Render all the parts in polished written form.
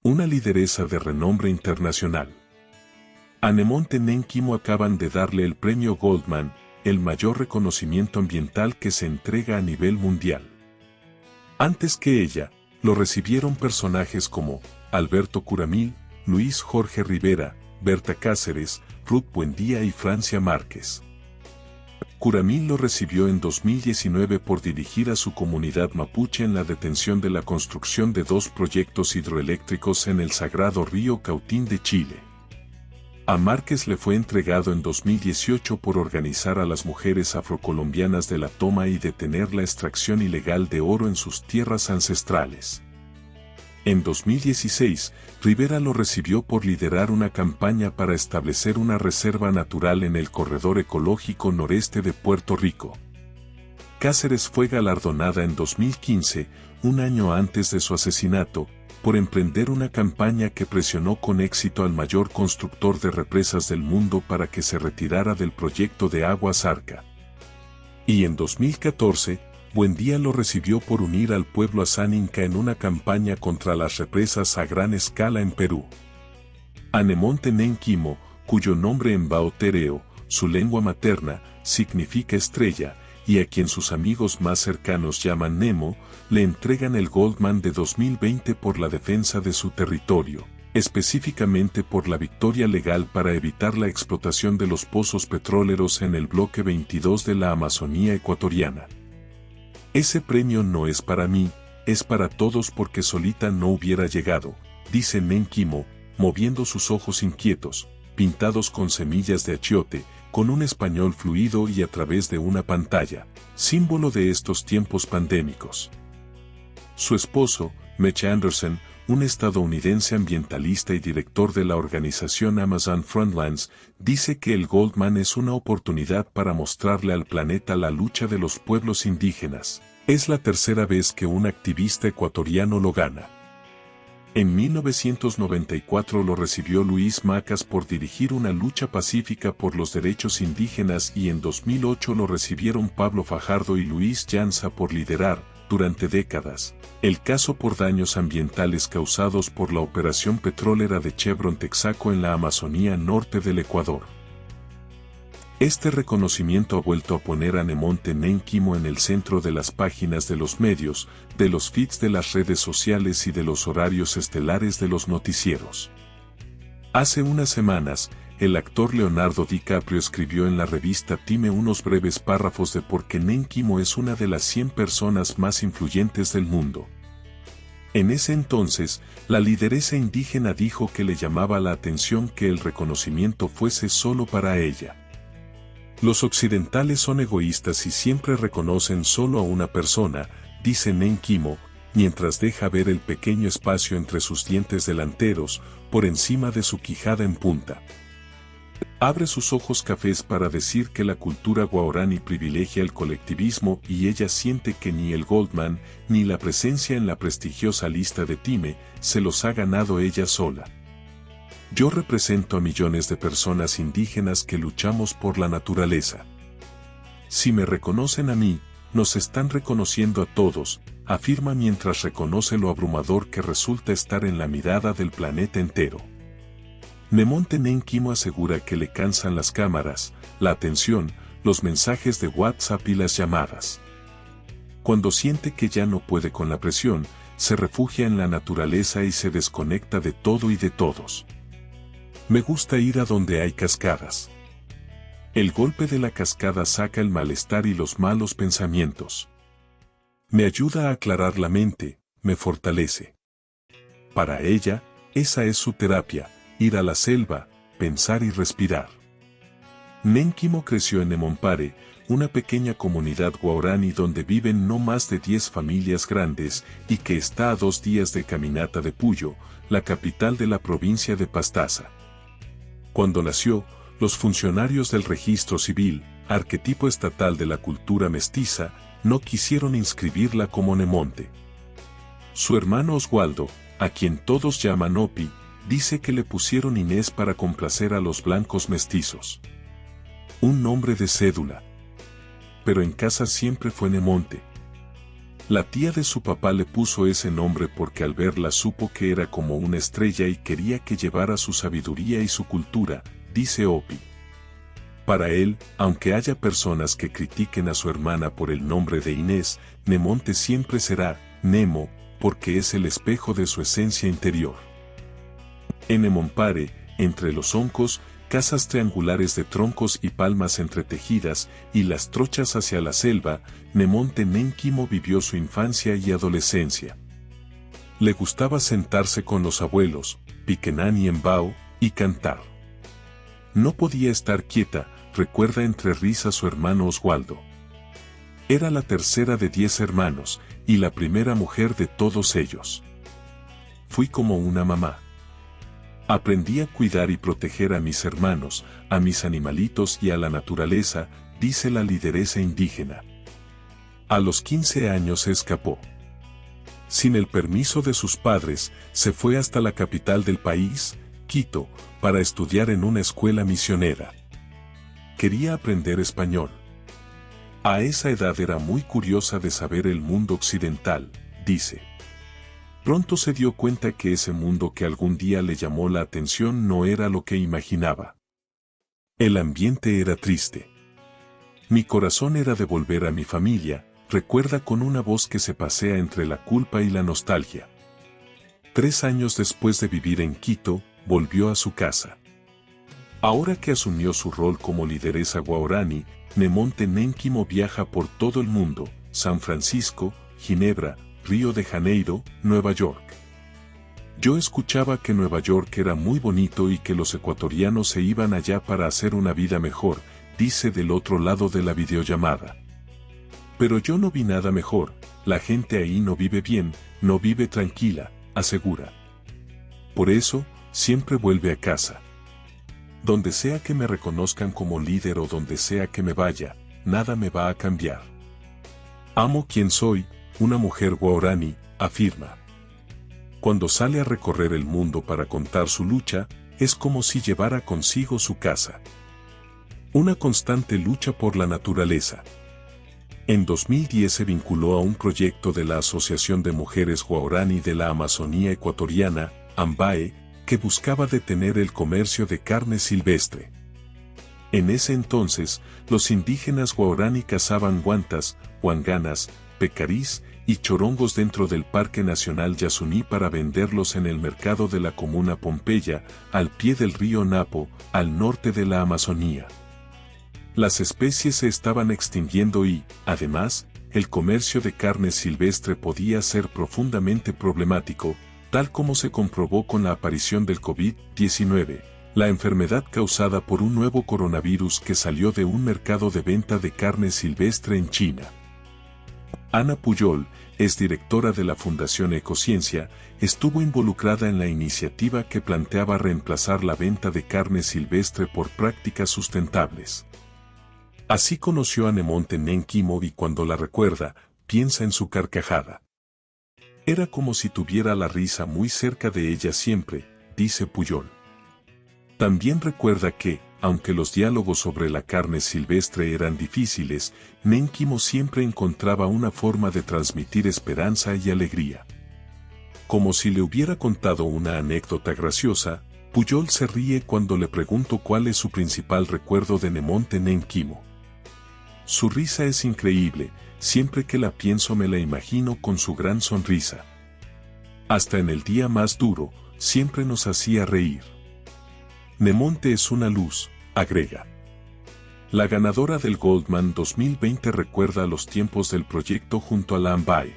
una lideresa de renombre internacional. A Nemonte Nenquimo acaban de darle el premio Goldman, el mayor reconocimiento ambiental que se entrega a nivel mundial. Antes que ella, lo recibieron personajes como Alberto Curamil, Luis Jorge Rivera, Berta Cáceres, Ruth Buendía y Francia Márquez. Curamil lo recibió en 2019 por dirigir a su comunidad mapuche en la detención de la construcción de 2 proyectos hidroeléctricos en el sagrado río Cautín de Chile. A Márquez le fue entregado en 2018 por organizar a las mujeres afrocolombianas de la toma y detener la extracción ilegal de oro en sus tierras ancestrales. En 2016, Rivera lo recibió por liderar una campaña para establecer una reserva natural en el corredor ecológico noreste de Puerto Rico. Cáceres fue galardonada en 2015, un año antes de su asesinato, por emprender una campaña que presionó con éxito al mayor constructor de represas del mundo para que se retirara del proyecto de Aguas Arca. Y en 2014, Buendía lo recibió por unir al pueblo Asáninca en una campaña contra las represas a gran escala en Perú. A Nemonte Nenquimo, cuyo nombre en baotereo, su lengua materna, significa estrella, y a quien sus amigos más cercanos llaman Nemo, le entregan el Goldman de 2020 por la defensa de su territorio, específicamente por la victoria legal para evitar la explotación de los pozos petroleros en el bloque 22 de la Amazonía ecuatoriana. Ese premio no es para mí, es para todos porque solita no hubiera llegado, dice Nenquimo, moviendo sus ojos inquietos, pintados con semillas de achiote, con un español fluido y a través de una pantalla, símbolo de estos tiempos pandémicos. Su esposo, Mitch Anderson, un estadounidense ambientalista y director de la organización Amazon Frontlands, dice que el Goldman es una oportunidad para mostrarle al planeta la lucha de los pueblos indígenas. Es la tercera vez que un activista ecuatoriano lo gana. En 1994 lo recibió Luis Macas por dirigir una lucha pacífica por los derechos indígenas y en 2008 lo recibieron Pablo Fajardo y Luis Llanza por liderar, durante décadas, el caso por daños ambientales causados por la operación petrolera de Chevron Texaco en la Amazonía norte del Ecuador. Este reconocimiento ha vuelto a poner a Nemonte Nenquimo en el centro de las páginas de los medios, de los feeds de las redes sociales y de los horarios estelares de los noticieros. Hace unas semanas, el actor Leonardo DiCaprio escribió en la revista Time unos breves párrafos de por qué Nenquimo es una de las 100 personas más influyentes del mundo. En ese entonces, la lideresa indígena dijo que le llamaba la atención que el reconocimiento fuese solo para ella. Los occidentales son egoístas y siempre reconocen solo a una persona, dice Nenquimo, mientras deja ver el pequeño espacio entre sus dientes delanteros, por encima de su quijada en punta. Abre sus ojos cafés para decir que la cultura guaraní privilegia el colectivismo y ella siente que ni el Goldman, ni la presencia en la prestigiosa lista de Time, se los ha ganado ella sola. Yo represento a millones de personas indígenas que luchamos por la naturaleza. Si me reconocen a mí, nos están reconociendo a todos, afirma mientras reconoce lo abrumador que resulta estar en la mirada del planeta entero. Nemonte Nenquimo asegura que le cansan las cámaras, la atención, los mensajes de WhatsApp y las llamadas. Cuando siente que ya no puede con la presión, se refugia en la naturaleza y se desconecta de todo y de todos. Me gusta ir a donde hay cascadas. El golpe de la cascada saca el malestar y los malos pensamientos. Me ayuda a aclarar la mente, me fortalece. Para ella, esa es su terapia, ir a la selva, pensar y respirar. Nenquimo creció en Nemompare, una pequeña comunidad guaraní donde viven no más de 10 familias grandes y que está a 2 días de caminata de Puyo, la capital de la provincia de Pastaza. Cuando nació, los funcionarios del registro civil, arquetipo estatal de la cultura mestiza, no quisieron inscribirla como Nemonte. Su hermano Oswaldo, a quien todos llaman Opi, dice que le pusieron Inés para complacer a los blancos mestizos. Un nombre de cédula. Pero en casa siempre fue Nemonte. La tía de su papá le puso ese nombre porque al verla supo que era como una estrella y quería que llevara su sabiduría y su cultura, dice Opie. Para él, aunque haya personas que critiquen a su hermana por el nombre de Inés, Nemonte siempre será Nemo, porque es el espejo de su esencia interior. En Nemompare, entre los oncos, casas triangulares de troncos y palmas entretejidas, y las trochas hacia la selva, Nemonte Nenkimo vivió su infancia y adolescencia. Le gustaba sentarse con los abuelos, Piquenán y Embao, y cantar. No podía estar quieta, recuerda entre risas su hermano Oswaldo. Era la tercera de 10 hermanos, y la primera mujer de todos ellos. Fui como una mamá. Aprendí a cuidar y proteger a mis hermanos, a mis animalitos y a la naturaleza, dice la lideresa indígena. A los 15 años se escapó. Sin el permiso de sus padres, se fue hasta la capital del país, Quito, para estudiar en una escuela misionera. Quería aprender español. A esa edad era muy curiosa de saber el mundo occidental, dice. Pronto se dio cuenta que ese mundo que algún día le llamó la atención no era lo que imaginaba. El ambiente era triste. Mi corazón era de volver a mi familia, recuerda con una voz que se pasea entre la culpa y la nostalgia. 3 años después de vivir en Quito, volvió a su casa. Ahora que asumió su rol como lideresa guaraní, Nemonte Nenkimo viaja por todo el mundo, San Francisco, Ginebra, Río de Janeiro, Nueva York. Yo escuchaba que Nueva York era muy bonito y que los ecuatorianos se iban allá para hacer una vida mejor, dice del otro lado de la videollamada. Pero yo no vi nada mejor, la gente ahí no vive bien, no vive tranquila, asegura. Por eso, siempre vuelve a casa. Donde sea que me reconozcan como líder o donde sea que me vaya, nada me va a cambiar. Amo quien soy, una mujer guaraní, afirma. Cuando sale a recorrer el mundo para contar su lucha, es como si llevara consigo su casa. Una constante lucha por la naturaleza. En 2010 se vinculó a un proyecto de la Asociación de Mujeres Guaraní de la Amazonía Ecuatoriana, AMBAE, que buscaba detener el comercio de carne silvestre. En ese entonces, los indígenas guaraní cazaban guantas, huanganas, pecarís y chorongos dentro del Parque Nacional Yasuní para venderlos en el mercado de la comuna Pompeya, al pie del río Napo, al norte de la Amazonía. Las especies se estaban extinguiendo y, además, el comercio de carne silvestre podía ser profundamente problemático, tal como se comprobó con la aparición del COVID-19, la enfermedad causada por un nuevo coronavirus que salió de un mercado de venta de carne silvestre en China. Ana Puyol, es directora de la Fundación Ecociencia, estuvo involucrada en la iniciativa que planteaba reemplazar la venta de carne silvestre por prácticas sustentables. Así conoció a Nemonte Nenkimo y cuando la recuerda, piensa en su carcajada. Era como si tuviera la risa muy cerca de ella siempre, dice Puyol. También recuerda que, aunque los diálogos sobre la carne silvestre eran difíciles, Nenkimo siempre encontraba una forma de transmitir esperanza y alegría. Como si le hubiera contado una anécdota graciosa, Puyol se ríe cuando le pregunto cuál es su principal recuerdo de Nemonte Nenkimo. Su risa es increíble, siempre que la pienso me la imagino con su gran sonrisa. Hasta en el día más duro, siempre nos hacía reír. Nemonte es una luz, agrega. La ganadora del Goldman 2020 recuerda los tiempos del proyecto junto a la AMBAE.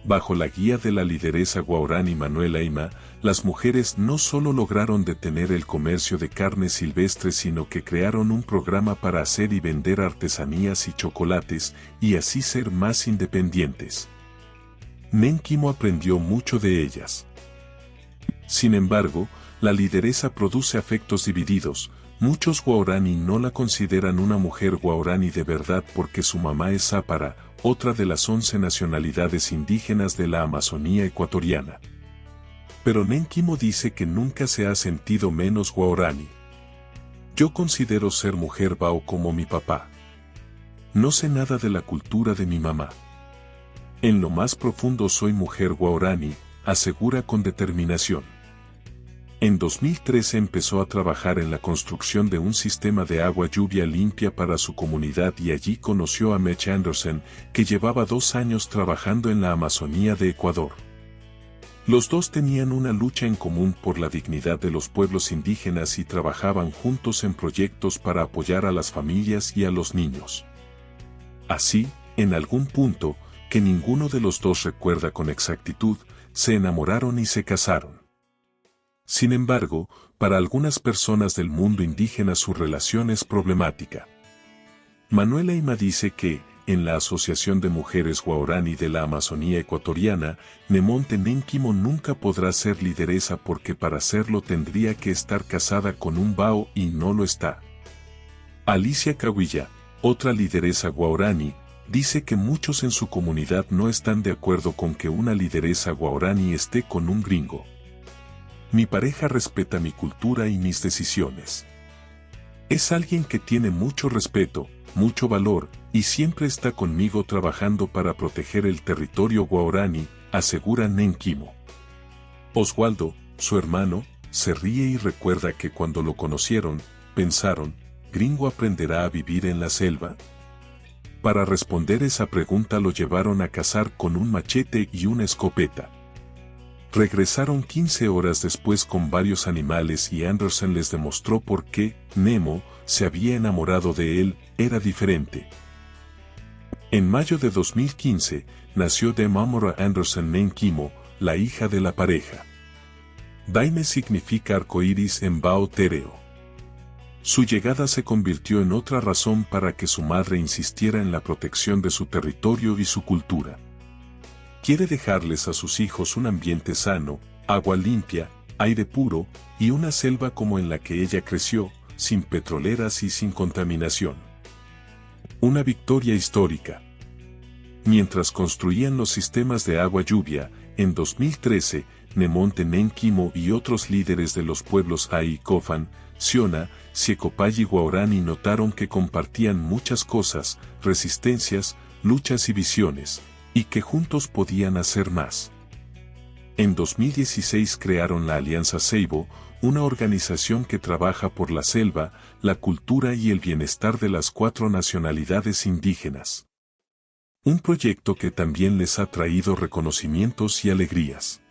Bajo la guía de la lideresa guaraní Manuela Ima, las mujeres no solo lograron detener el comercio de carne silvestre sino que crearon un programa para hacer y vender artesanías y chocolates, y así ser más independientes. Nenkimo aprendió mucho de ellas. Sin embargo, la lideresa produce afectos divididos. Muchos guaraní no la consideran una mujer guaraní de verdad porque su mamá es zápara, otra de las 11 nacionalidades indígenas de la Amazonía ecuatoriana. Pero Nenkimo dice que nunca se ha sentido menos guaraní. Yo considero ser mujer bao como mi papá. No sé nada de la cultura de mi mamá. En lo más profundo soy mujer guaraní, asegura con determinación. En 2013 empezó a trabajar en la construcción de un sistema de agua lluvia limpia para su comunidad y allí conoció a Mech Anderson, que llevaba 2 años trabajando en la Amazonía de Ecuador. Los dos tenían una lucha en común por la dignidad de los pueblos indígenas y trabajaban juntos en proyectos para apoyar a las familias y a los niños. Así, en algún punto, que ninguno de los dos recuerda con exactitud, se enamoraron y se casaron. Sin embargo, para algunas personas del mundo indígena su relación es problemática. Manuela Ima dice que, en la Asociación de Mujeres Guaraní de la Amazonía Ecuatoriana, Nemonte Nenquimo nunca podrá ser lideresa porque para serlo tendría que estar casada con un bao y no lo está. Alicia Cahuilla, otra lideresa guaraní, dice que muchos en su comunidad no están de acuerdo con que una lideresa guaraní esté con un gringo. Mi pareja respeta mi cultura y mis decisiones. Es alguien que tiene mucho respeto, mucho valor, y siempre está conmigo trabajando para proteger el territorio guaraní, asegura Nenquimo. Oswaldo, su hermano, se ríe y recuerda que cuando lo conocieron, pensaron, ¿gringo aprenderá a vivir en la selva? Para responder esa pregunta lo llevaron a cazar con un machete y una escopeta. Regresaron 15 horas después con varios animales y Anderson les demostró por qué Nemo se había enamorado de él, era diferente. En mayo de 2015, nació Demamora Anderson Nenquimo, la hija de la pareja. Daime significa arcoíris en Bao Tereo. Su llegada se convirtió en otra razón para que su madre insistiera en la protección de su territorio y su cultura. Quiere dejarles a sus hijos un ambiente sano, agua limpia, aire puro, y una selva como en la que ella creció, sin petroleras y sin contaminación. Una victoria histórica. Mientras construían los sistemas de agua lluvia, en 2013, Nemonte Nenquimo y otros líderes de los pueblos Ai Cofan, Siona, Siecopay y Guaraní notaron que compartían muchas cosas, resistencias, luchas y visiones, y que juntos podían hacer más. En 2016 crearon la Alianza Seibo, una organización que trabaja por la selva, la cultura y el bienestar de las 4 nacionalidades indígenas. Un proyecto que también les ha traído reconocimientos y alegrías.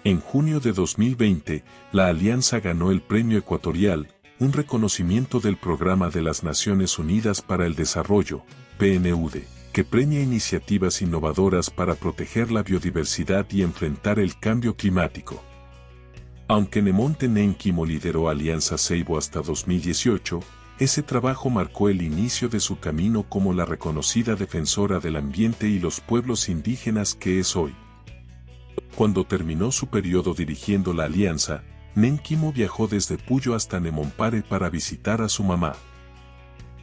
En junio de 2020, la alianza ganó el Premio Ecuatorial, un reconocimiento del Programa de las Naciones Unidas para el Desarrollo, PNUD, que premia iniciativas innovadoras para proteger la biodiversidad y enfrentar el cambio climático. Aunque Nemonte Nenquimo lideró Alianza Seibo hasta 2018, ese trabajo marcó el inicio de su camino como la reconocida defensora del ambiente y los pueblos indígenas que es hoy. Cuando terminó su periodo dirigiendo la alianza, Nenquimo viajó desde Puyo hasta Nemompare para visitar a su mamá.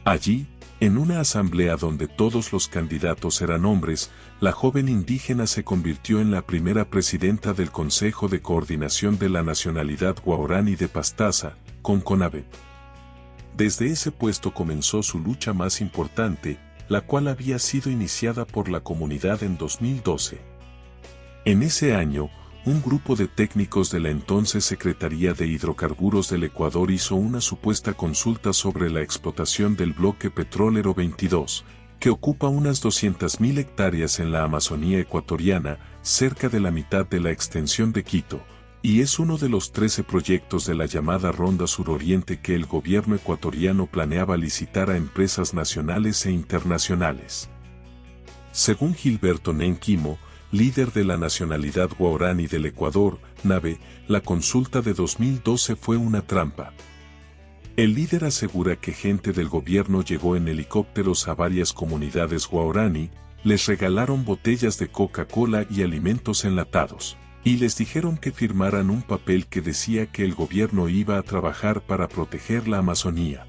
Allí, en una asamblea donde todos los candidatos eran hombres, la joven indígena se convirtió en la primera presidenta del Consejo de Coordinación de la Nacionalidad Guaraní de Pastaza, Conconave. Desde ese puesto comenzó su lucha más importante, la cual había sido iniciada por la comunidad en 2012. En ese año, un grupo de técnicos de la entonces Secretaría de Hidrocarburos del Ecuador hizo una supuesta consulta sobre la explotación del bloque petrolero 22, que ocupa unas 200.000 hectáreas en la Amazonía ecuatoriana, cerca de la mitad de la extensión de Quito, y es uno de los 13 proyectos de la llamada Ronda Suroriente que el gobierno ecuatoriano planeaba licitar a empresas nacionales e internacionales. Según Gilberto Nenquimo, líder de la nacionalidad guaraní del Ecuador, NAVE, la consulta de 2012 fue una trampa. El líder asegura que gente del gobierno llegó en helicópteros a varias comunidades guaraní, les regalaron botellas de Coca-Cola y alimentos enlatados, y les dijeron que firmaran un papel que decía que el gobierno iba a trabajar para proteger la Amazonía.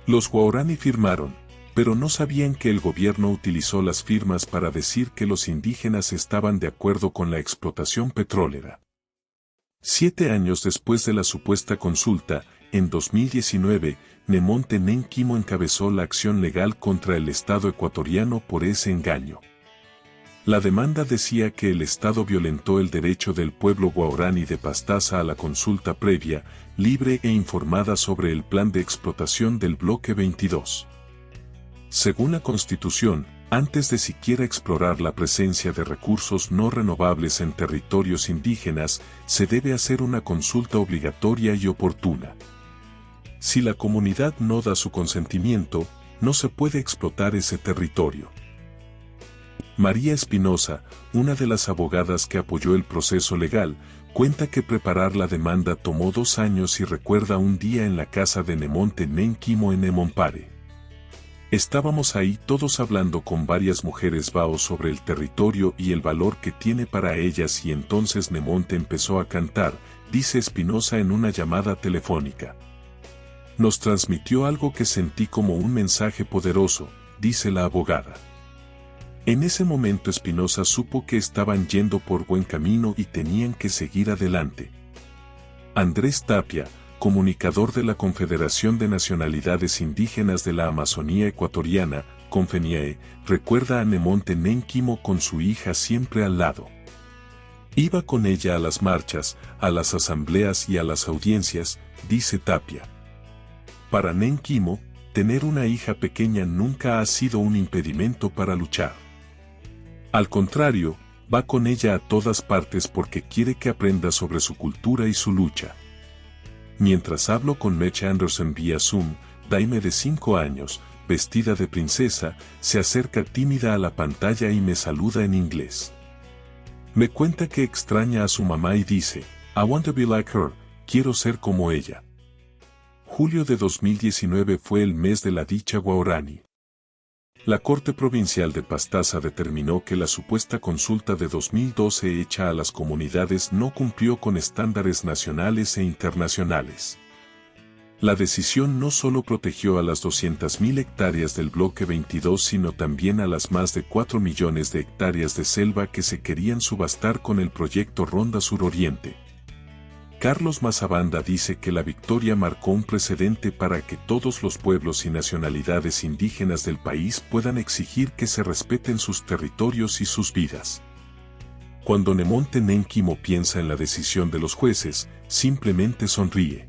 Los guaraní firmaron, pero no sabían que el gobierno utilizó las firmas para decir que los indígenas estaban de acuerdo con la explotación petrolera. 7 años después de la supuesta consulta, en 2019, Nemonte Nenquimo encabezó la acción legal contra el Estado ecuatoriano por ese engaño. La demanda decía que el Estado violentó el derecho del pueblo guaraní de Pastaza a la consulta previa, libre e informada sobre el plan de explotación del Bloque 22. Según la Constitución, antes de siquiera explorar la presencia de recursos no renovables en territorios indígenas, se debe hacer una consulta obligatoria y oportuna. Si la comunidad no da su consentimiento, no se puede explotar ese territorio. María Espinosa, una de las abogadas que apoyó el proceso legal, cuenta que preparar la demanda tomó 2 años y recuerda un día en la casa de Nemonte Nenquimo en Nemompare. Estábamos ahí todos hablando con varias mujeres bao sobre el territorio y el valor que tiene para ellas y entonces Nemonte empezó a cantar, dice Espinosa en una llamada telefónica. Nos transmitió algo que sentí como un mensaje poderoso, dice la abogada. En ese momento Espinosa supo que estaban yendo por buen camino y tenían que seguir adelante. Andrés Tapia, comunicador de la Confederación de Nacionalidades Indígenas de la Amazonía Ecuatoriana, Confeniae, recuerda a Nemonte Nenquimo con su hija siempre al lado. Iba con ella a las marchas, a las asambleas y a las audiencias, dice Tapia. Para Nenquimo, tener una hija pequeña nunca ha sido un impedimento para luchar. Al contrario, va con ella a todas partes porque quiere que aprenda sobre su cultura y su lucha. Mientras hablo con Meche Anderson vía Zoom, Daime de 5 años, vestida de princesa, se acerca tímida a la pantalla y me saluda en inglés. Me cuenta que extraña a su mamá y dice, I want to be like her, quiero ser como ella. Julio de 2019 fue el mes de la dicha guaraní. La Corte Provincial de Pastaza determinó que la supuesta consulta de 2012 hecha a las comunidades no cumplió con estándares nacionales e internacionales. La decisión no solo protegió a las 200.000 hectáreas del Bloque 22 sino también a las más de 4 millones de hectáreas de selva que se querían subastar con el proyecto Ronda Suroriente. Carlos Mazabanda dice que la victoria marcó un precedente para que todos los pueblos y nacionalidades indígenas del país puedan exigir que se respeten sus territorios y sus vidas. Cuando Nemonte Nenquimo piensa en la decisión de los jueces, simplemente sonríe.